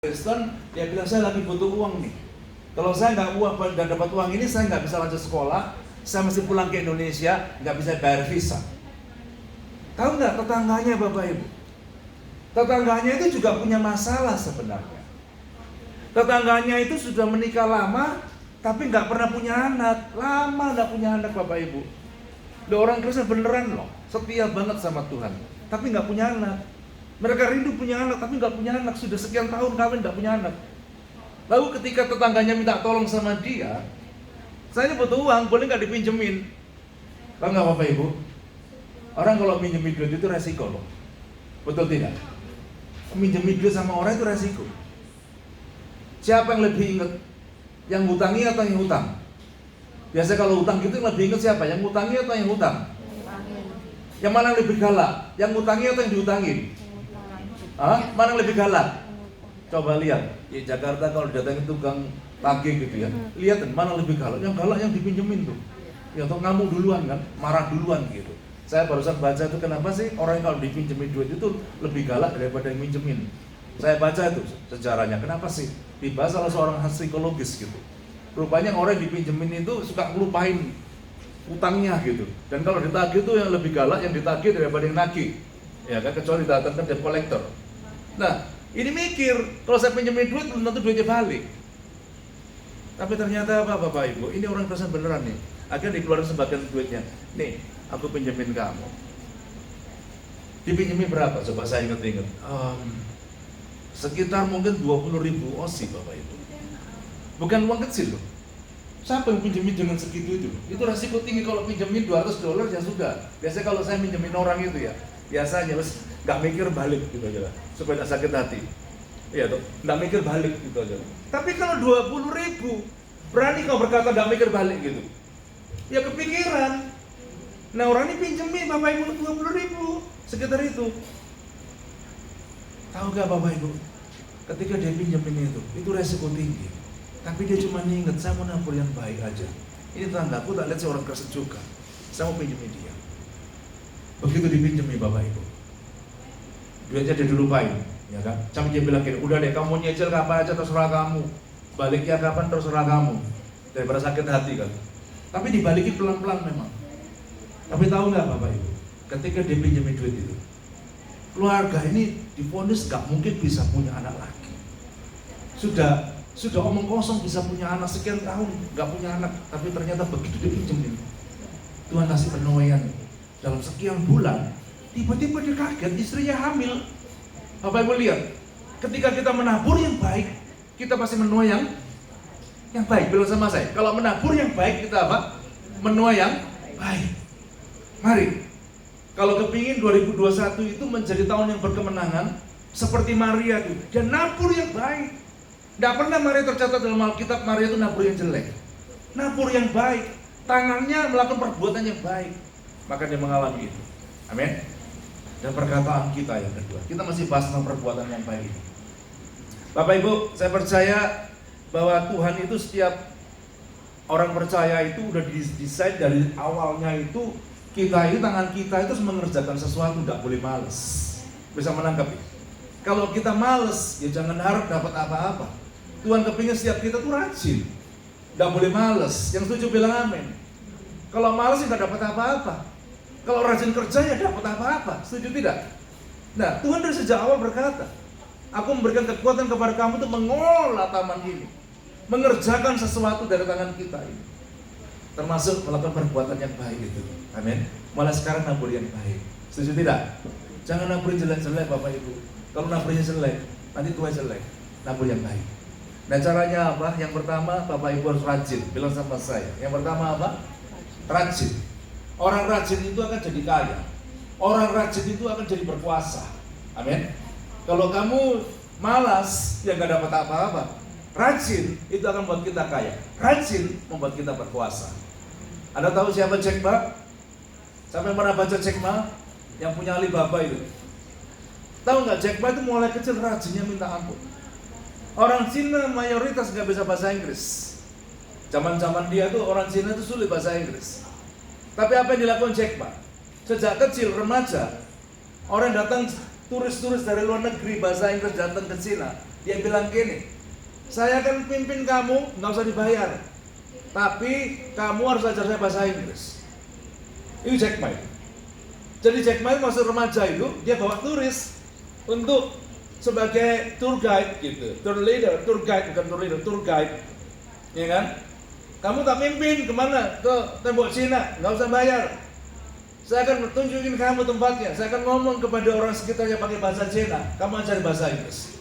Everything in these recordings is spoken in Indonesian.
Kristen, dia bilang saya lagi butuh uang nih. Kalau saya nggak dapat uang ini, saya nggak bisa lanjut sekolah. Saya mesti pulang ke Indonesia, nggak bisa bayar visa. Tahu nggak tetangganya Bapak Ibu? Tetangganya itu juga punya masalah sebenarnya. Tetangganya itu sudah menikah lama, tapi nggak pernah punya anak. Lama nggak punya anak Bapak Ibu. Orang Kristen beneran loh, setia banget sama Tuhan, tapi nggak punya anak. Mereka rindu punya anak, tapi nggak punya anak. Sudah sekian tahun kawin nggak punya anak. Lalu ketika tetangganya minta tolong sama dia, saya ini butuh uang, boleh nggak dipinjemin? Tahu nggak Bapak Ibu? Orang kalau minjemin duit itu resiko loh. Betul tidak? Minjemin duit sama orang itu resiko. Siapa yang lebih ingat? Yang ngutangi atau yang hutang? Biasanya kalau hutang gitu yang lebih ingat siapa? Yang ngutangi atau yang hutang? Yang mana yang lebih galak? Yang ngutangi atau yang dihutangin? Mana yang lebih galak? Coba lihat, di Jakarta kalau datangin tukang tagih gitu ya, lihat mana lebih galak. Yang galak yang dipinjemin tuh. Ya atau ngamuk duluan kan, marah duluan gitu. Saya barusan baca itu kenapa sih orang yang kalau dipinjemin duit itu lebih galak daripada yang minjemin. Saya baca itu sejarahnya, kenapa sih? Dibahas salah seorang psikologis gitu. Rupanya orang yang dipinjemin itu suka ngelupain utangnya gitu. Dan kalau ditagih itu yang lebih galak yang ditagih daripada yang nagih. Ya kan, kecuali datangkan debt collector. Nah, ini mikir, kalau saya pinjemin duit belum tentu duitnya balik. Tapi ternyata apa Bapak Ibu, ini orang Kristen beneran nih. Akhirnya dikeluarin sebagian duitnya. Nih, aku pinjemin kamu. Dipinjemin berapa? Coba saya inget-inget. Sekitar mungkin 20.000 Aussie Bapak Ibu. Bukan uang kecil loh. Siapa yang pinjemin dengan segitu itu? Itu resiko tinggi. Kalau pinjemin $200 ya sudah. Biasanya kalau saya pinjemin orang itu ya, biasanya nggak mikir balik gitu aja lah, supaya nggak sakit hati. Iya tuh, nggak mikir balik gitu aja. Tapi kalau 20.000, berani kau berkata nggak mikir balik gitu? Ya kepikiran. Nah orang ini pinjemin Bapak Ibu 20.000, sekitar itu. Tahu gak Bapak Ibu? Ketika dia pinjemin itu resiko tinggi. Tapi dia cuma ingat, saya mau nabur yang baik aja. Ini tetanggaku tak lihat seorang Kristen juga. Saya mau pinjemin dia. Begitu dipinjemin Bapak Ibu, duitnya dia dilupain, ya kan? Sampai dia bilang gini, udah deh kamu nyicil kapan aja terserah kamu, baliknya kapan terserah kamu, daripada sakit hati kan. Tapi dibalikin pelan-pelan memang. Tapi tahu nggak Bapak Ibu, ketika dia pinjemin duit itu, keluarga ini divonis nggak mungkin bisa punya anak lagi. Sudah omong kosong bisa punya anak sekian tahun nggak punya anak, tapi ternyata begitu dipinjemin, Tuhan kasih penuaian dalam sekian bulan. Tiba-tiba dia kaget, istrinya hamil. Bapak Ibu lihat, ketika kita menabur yang baik, kita pasti menuai yang baik. Bilang sama saya, kalau menabur yang baik kita apa? Menuai yang baik. Mari, kalau kepingin 2021 itu menjadi tahun yang berkemenangan, seperti Maria itu, dia nabur yang baik. Tidak pernah Maria tercatat dalam Alkitab Maria itu nabur yang jelek. Nabur yang baik, tangannya melakukan perbuatan yang baik, maka dia mengalami itu. Amin. Dan perkataan kita yang kedua, kita masih bahas tentang perbuatan yang baik ini. Bapak Ibu, saya percaya bahwa Tuhan itu setiap orang percaya itu udah didesain dari awalnya itu, tangan kita itu mengerjakan sesuatu, tidak boleh males. Bisa menangkap ya? Kalau kita males, ya jangan harap dapat apa-apa. Tuhan kepingin setiap kita tuh rajin, tidak boleh males. Yang setuju bilang amin. Kalau males ya nggak dapat apa-apa. Kalau rajin kerja ya dapat apa-apa, setuju tidak? Nah, Tuhan dari sejak awal berkata, aku memberikan kekuatan kepada kamu untuk mengolah taman ini, mengerjakan sesuatu dari tangan kita ini, termasuk melakukan perbuatan yang baik itu. Amin. Mulai sekarang nabur yang baik, setuju tidak? Jangan nabur jelek-jelek Bapak Ibu. Kalau naburnya jelek, nanti tua jelek. Nabur yang baik. Nah caranya apa? Yang pertama Bapak Ibu harus rajin. Bilang sama saya. Yang pertama apa? Rajin. Orang rajin itu akan jadi kaya. Orang rajin itu akan jadi berkuasa. Amin. Kalau kamu malas, ya gak dapat apa-apa. Rajin itu akan membuat kita kaya. Rajin membuat kita berkuasa. Anda tahu siapa Jack Ma? Siapa yang pernah baca Jack Ma? Yang punya Alibaba itu. Tahu nggak Jack Ma itu mulai kecil rajinnya minta ampun. Orang Cina mayoritas nggak bisa bahasa Inggris. Zaman-zaman dia tuh orang Cina itu sulit bahasa Inggris. Tapi apa yang dilakukan Jack Ma? Sejak kecil remaja, orang datang turis-turis dari luar negeri bahasa Inggris datang ke Cina, Dia bilang gini, saya akan pimpin kamu, nggak usah dibayar, tapi kamu harus ajar saya bahasa Inggris. Itu Jack Ma. Jadi Jack Ma masih remaja itu, dia bawa turis untuk sebagai tour guide gitu, tour guide, bukan tour leader, tour guide, ya kan? Kamu tak pimpin kemana? Ke tembok Cina, nggak usah bayar. Saya akan tunjukin kamu tempatnya. Saya akan ngomong kepada orang sekitarnya pakai bahasa Cina. Kamu ajar bahasa Inggris.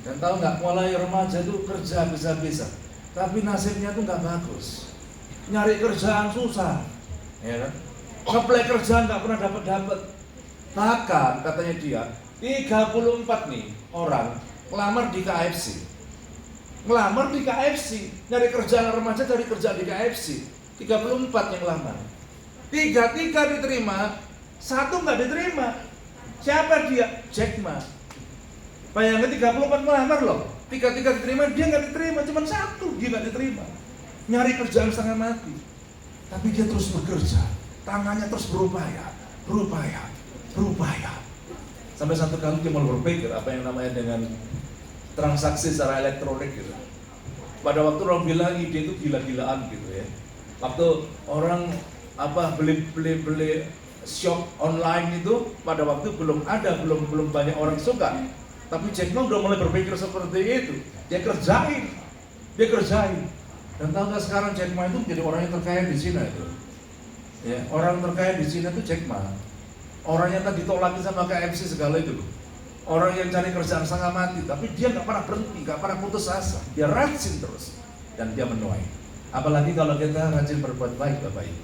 Dan tahu nggak, mulai remaja itu kerja bisa-bisa, tapi nasibnya tuh nggak bagus. Nyari kerjaan susah, ya kan? Ngeplay kerjaan nggak pernah dapat. Bahkan katanya dia 34 nih orang ngelamar di KFC. Nyari kerjaan remaja, cari kerjaan di KFC. 34 yang ngelamar. 3 diterima, 1 nggak diterima. Siapa dia? Jack Ma. Bayangin 34 melamar loh, 3 diterima, dia nggak diterima, cuma 1 dia nggak diterima. Nyari kerjaan setengah mati, tapi dia terus bekerja, tangannya terus berupaya. Sampai satu kali dia mau berpikir apa yang namanya dengan transaksi secara elektronik gitu. Pada waktu orang bilang ide itu gila-gilaan gitu ya. Waktu orang beli shop online itu pada waktu belum banyak orang suka. Tapi Jack Ma udah mulai berpikir seperti itu. Dia kerjain. Dan tahu nggak sekarang Jack Ma itu jadi orang yang terkaya di Cina itu. Ya, orang terkaya di Cina itu Jack Ma. Orang yang tadi ditolaki sama KFC segala itu. Orang yang cari kerjaan setengah mati, tapi dia nggak pernah berhenti, nggak pernah putus asa. Dia rajin terus dan dia menuai. Apalagi kalau kita rajin berbuat baik, Bapak Ibu.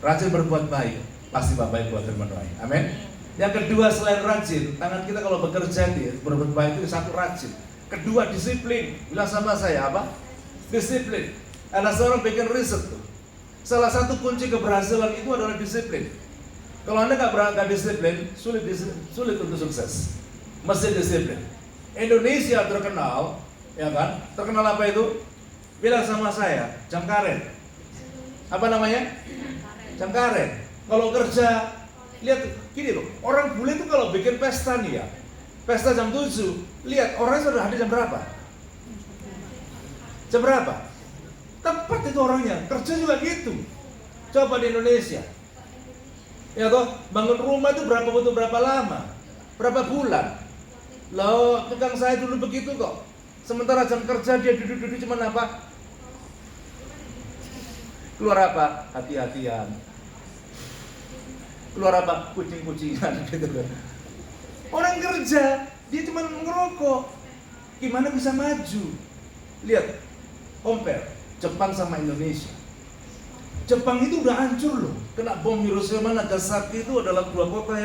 Rajin berbuat baik, pasti Bapak Ibu akan menuai. Amin. Yang kedua selain rajin, tangan kita kalau bekerja berbuat baik itu satu rajin. Kedua disiplin. Bilang sama saya apa? Disiplin. Ada seorang bikin riset tuh. Salah satu kunci keberhasilan itu adalah disiplin. Kalau Anda nggak disiplin, sulit untuk sukses. Mesti disiplin. Indonesia terkenal, ya kan? Terkenal apa itu? Bilang sama saya, jam karet. Apa namanya? Jam karet. Kalau kerja, lihat gini loh, orang bule itu kalau bikin pesta nih ya, pesta jam 7, lihat orangnya sudah hadir jam berapa? Jam berapa? Tepat itu orangnya, kerja juga gitu. Coba di Indonesia, ya toh, bangun rumah itu butuh berapa lama? Berapa bulan? Loh, tukang saya dulu begitu kok. Sementara jam kerja dia duduk-duduk cuman apa? Keluar apa? Hati-hatian. Keluar apa? Kucing-kucingan gitu kan. Orang kerja, dia cuma ngerokok. Gimana bisa maju? Lihat, compare Jepang sama Indonesia. Jepang itu udah hancur loh. Kena bom Hiroshima, Nagasaki itu adalah dua kota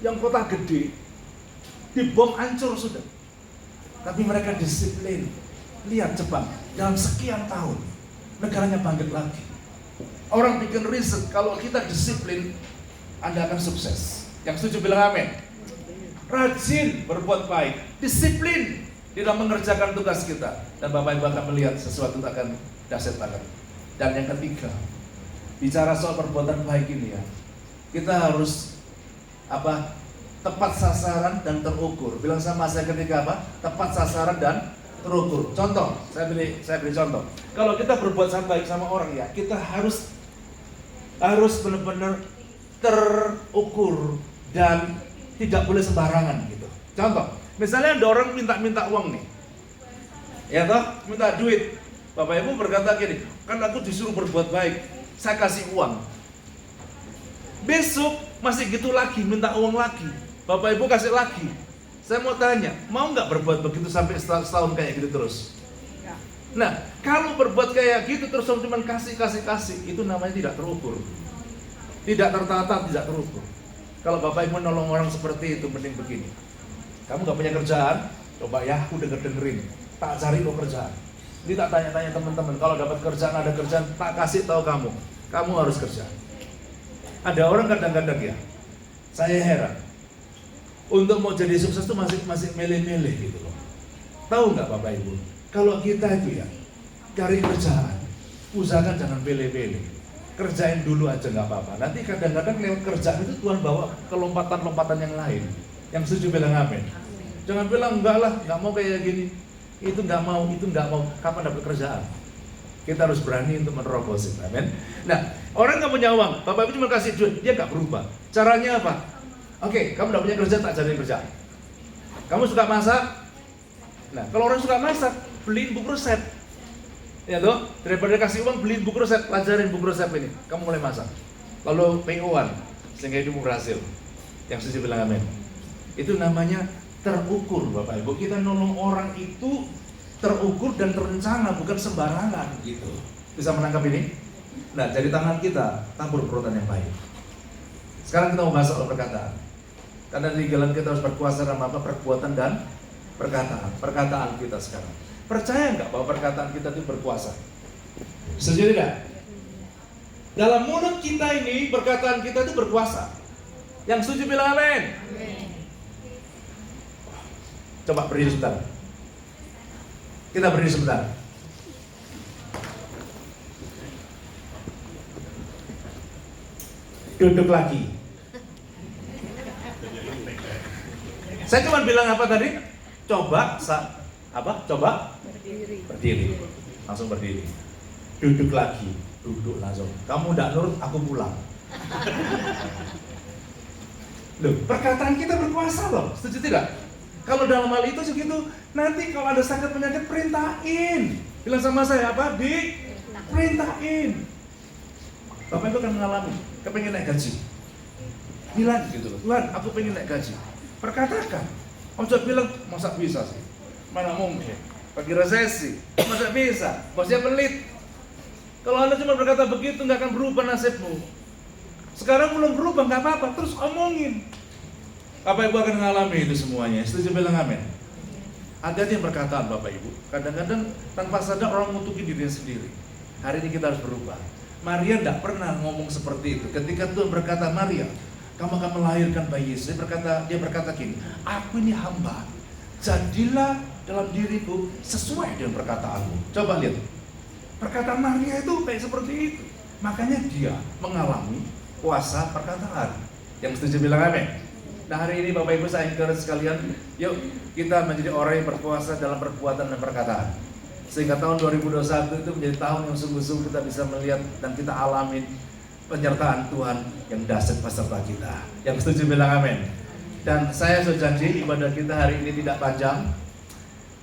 yang kota gede. Dibom hancur sudah. Tapi mereka disiplin. Lihat Jepang, dalam sekian tahun negaranya bangkit lagi. Orang bikin riset, kalau kita disiplin, Anda akan sukses. Yang setuju bilang amin. Rajin berbuat baik, disiplin di dalam mengerjakan tugas kita, dan Bapak Ibu akan melihat sesuatu akan dahsyat banget. Dan yang ketiga, bicara soal perbuatan baik ini ya, kita harus tepat sasaran dan terukur. Bilang sama saya ketika tepat sasaran dan terukur. Contoh, saya beri contoh. Kalau kita berbuat baik sama orang ya, kita harus benar-benar terukur dan tidak boleh sembarangan gitu. Contoh, misalnya ada orang minta uang nih, ya toh, minta duit. Bapak Ibu berkata gini, kan aku disuruh berbuat baik, saya kasih uang. Besok masih gitu lagi, minta uang lagi. Bapak Ibu kasih lagi. Saya mau tanya, mau nggak berbuat begitu sampai setahun kayak gitu terus? Nah, kalau berbuat kayak gitu terus cuma kasih, itu namanya tidak terukur. Tidak tertata, tidak terukur. Kalau Bapak Ibu nolong orang seperti itu, mending begini. Kamu nggak punya kerjaan, coba ya, aku dengerin. Tak cari lo kerjaan. Ini tak tanya-tanya teman-teman, kalau dapat kerjaan, ada kerjaan, tak kasih tahu kamu harus kerja. Ada orang kadang-kadang ya, saya heran. Untuk mau jadi sukses tuh masih milih-milih gitu loh. Tahu nggak Bapak Ibu? Kalau kita itu ya, cari kerjaan, usahakan jangan pilih-pilih. Kerjain dulu aja nggak apa-apa. Nanti kadang-kadang lewat kerjaan itu Tuhan bawa ke lompatan-lompatan yang lain. Yang setuju bilang amin. Jangan bilang enggak lah, enggak mau kayak gini. Itu enggak mau. Kapan dapat kerjaan? Kita harus berani untuk menerobos itu. Amin. Nah, orang nggak punya uang, Bapak Ibu cuma kasih duit, dia nggak berubah. Caranya apa? Oke, kamu nggak punya kerja, tak cari kerja. Kamu suka masak? Nah, kalau orang suka masak, beliin buku resep. Ya toh, daripada kasih uang, beliin buku resep, pelajarin buku resep ini. Kamu mulai masak. Lalu PO-an, sehingga hidupmu berhasil. Yang setuju bilang amin. Itu namanya terukur, Bapak Ibu. Kita nolong orang itu terukur dan terencana, bukan sembarangan gitu. Bisa menangkap ini? Nah, jadi tangan kita tabur perbuatan yang baik. Sekarang kita mau bahas soal perkataan. Karena di dalam kita harus berkuasa dalam apa? Perbuatan dan perkataan. Perkataan kita sekarang. Percaya nggak bahwa perkataan kita itu berkuasa? Setuju tidak? Dalam mulut kita ini, perkataan kita itu berkuasa. Yang setuju bilang amin. Coba berdiri sebentar. Kita berdiri sebentar. Duduk lagi. Saya cuma bilang apa tadi? Coba berdiri. Langsung berdiri. Duduk lagi. Duduk langsung. Kamu tidak nurut, aku pulang. Loh, perkataan kita berkuasa loh. Setuju tidak? Kalau dalam hal itu segitu, nanti kalau ada sakit penyakit perintahin. Bilang sama saya apa? Perintahin. Bapak Ibu akan mengalami, kepengen naik gaji. Bilang gitu loh, Tuhan aku pengen naik gaji. Perkatakan. Ojo bilang, masa bisa sih? Mana mungkin? Pagi resesi, masa bisa? Bosnya pelit. Kalau Anda cuma berkata begitu, nggak akan berubah nasibmu. Sekarang belum berubah, nggak apa-apa, terus omongin. Bapak Ibu akan mengalami itu semuanya. Setuju bilang amin. Hati-hati yang perkataan Bapak Ibu. Kadang-kadang tanpa sadar orang mengutuki dirinya sendiri. Hari ini kita harus berubah. Maria tidak pernah ngomong seperti itu. Ketika Tuhan berkata, Maria, kamu akan melahirkan bayi Yesus. Dia berkata gini, aku ini hamba. Jadilah dalam diriku sesuai dengan perkataanmu. Coba lihat. Perkataan Maria itu kayak seperti itu. Makanya dia mengalami kuasa perkataan. Yang setuju bilang amin. Nah, hari ini Bapak Ibu saya encourage sekalian, yuk kita menjadi orang yang berkuasa dalam perbuatan dan perkataan. Sehingga tahun 2021 itu menjadi tahun yang sungguh-sungguh kita bisa melihat dan kita alamin penyertaan Tuhan yang dahsyat beserta kita. Yang setuju bilang amin. Dan saya sudah janji ibadah kita hari ini tidak panjang.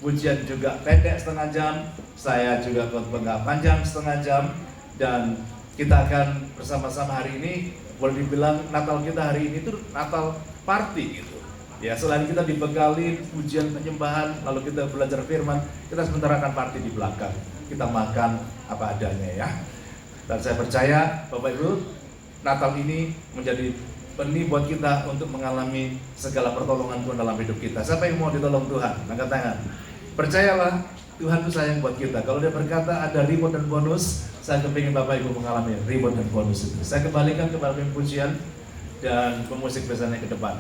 Pujian juga pendek setengah jam. Saya juga khotbah panjang setengah jam. Dan kita akan bersama-sama hari ini, boleh dibilang Natal kita hari ini itu Natal party gitu. Ya, selain kita dibekali pujian penyembahan, lalu kita belajar firman, kita sebentar akan party di belakang. Kita makan apa adanya ya. Dan saya percaya Bapak Ibu, Natal ini menjadi benih buat kita untuk mengalami segala pertolongan Tuhan dalam hidup kita. Siapa yang mau ditolong Tuhan? Angkat tangan. Percayalah, Tuhan itu sayang buat kita. Kalau dia berkata ada reward dan bonus, saya kepingin Bapak Ibu mengalami reward dan bonus itu. Saya kembalikan kepada pujian dan pemusik biasanya ke depan.